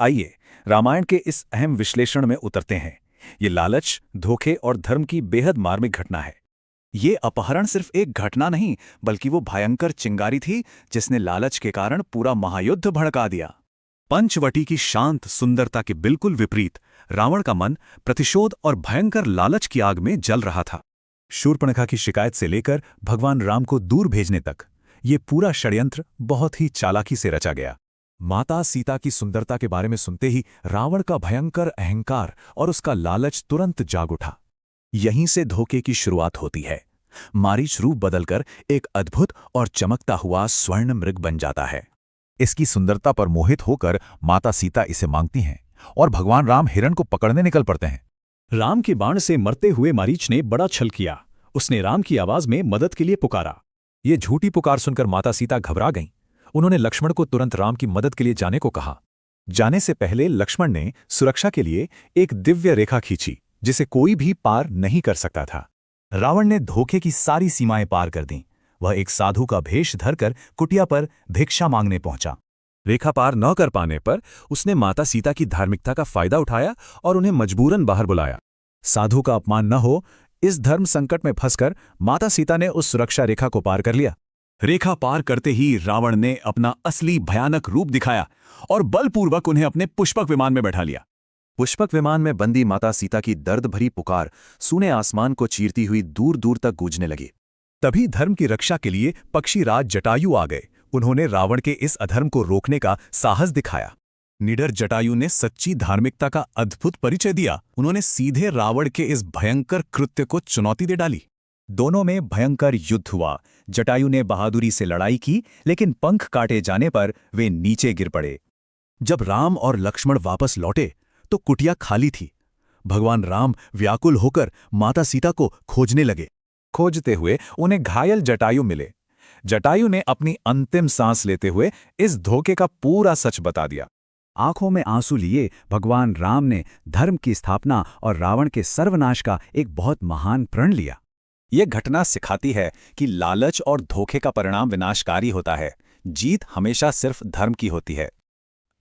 आइए रामायण के इस अहम विश्लेषण में उतरते हैं। ये लालच, धोखे और धर्म की बेहद मार्मिक घटना है। ये अपहरण सिर्फ एक घटना नहीं, बल्कि वो भयंकर चिंगारी थी जिसने लालच के कारण पूरा महायुद्ध भड़का दिया। पंचवटी की शांत सुंदरता के बिल्कुल विपरीत रावण का मन प्रतिशोध और भयंकर लालच की आग में जल रहा था। शूर्पणखा की शिकायत से लेकर भगवान राम को दूर भेजने तक ये पूरा षड्यंत्र बहुत ही चालाकी से रचा गया। माता सीता की सुंदरता के बारे में सुनते ही रावण का भयंकर अहंकार और उसका लालच तुरंत जाग उठा। यहीं से धोखे की शुरुआत होती है। मारीच रूप बदलकर एक अद्भुत और चमकता हुआ स्वर्ण मृग बन जाता है। इसकी सुंदरता पर मोहित होकर माता सीता इसे मांगती हैं और भगवान राम हिरण को पकड़ने निकल पड़ते हैं। राम के बाण से मरते हुए मारीच ने बड़ा छल किया। उसने राम की आवाज में मदद के लिए पुकारा। ये झूठी पुकार सुनकर माता सीता घबरा गईं। उन्होंने लक्ष्मण को तुरंत राम की मदद के लिए जाने को कहा। जाने से पहले लक्ष्मण ने सुरक्षा के लिए एक दिव्य रेखा खींची जिसे कोई भी पार नहीं कर सकता था। रावण ने धोखे की सारी सीमाएं पार कर दीं। वह एक साधु का भेष धरकर कुटिया पर भिक्षा मांगने पहुंचा। रेखा पार न कर पाने पर उसने माता सीता की धार्मिकता का फायदा उठाया और उन्हें मजबूरन बाहर बुलाया। साधु का अपमान न हो, इस धर्म संकट में फंसकर माता सीता ने उस सुरक्षा रेखा को पार कर लिया। रेखा पार करते ही रावण ने अपना असली भयानक रूप दिखाया और बलपूर्वक उन्हें अपने पुष्पक विमान में बैठा लिया। पुष्पक विमान में बंदी माता सीता की दर्द भरी पुकार सूने आसमान को चीरती हुई दूर दूर तक गूंजने लगी। तभी धर्म की रक्षा के लिए पक्षीराज जटायु आ गए। उन्होंने रावण के इस अधर्म को रोकने का साहस दिखाया। निडर जटायु ने सच्ची धार्मिकता का अद्भुत परिचय दिया। उन्होंने सीधे रावण के इस भयंकर कृत्य को चुनौती दे डाली। दोनों में भयंकर युद्ध हुआ। जटायु ने बहादुरी से लड़ाई की, लेकिन पंख काटे जाने पर वे नीचे गिर पड़े। जब राम और लक्ष्मण वापस लौटे तो कुटिया खाली थी। भगवान राम व्याकुल होकर माता सीता को खोजने लगे। खोजते हुए उन्हें घायल जटायु मिले। जटायु ने अपनी अंतिम सांस लेते हुए इस धोखे का पूरा सच बता दिया। आंखों में आंसू लिए भगवान राम ने धर्म की स्थापना और रावण के सर्वनाश का एक बहुत महान प्रण लिया। यह घटना सिखाती है कि लालच और धोखे का परिणाम विनाशकारी होता है। जीत हमेशा सिर्फ धर्म की होती है।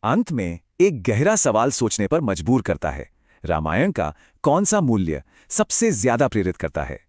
अंत में एक गहरा सवाल सोचने पर मजबूर करता है। रामायण का कौन सा मूल्य सबसे ज्यादा प्रेरित करता है?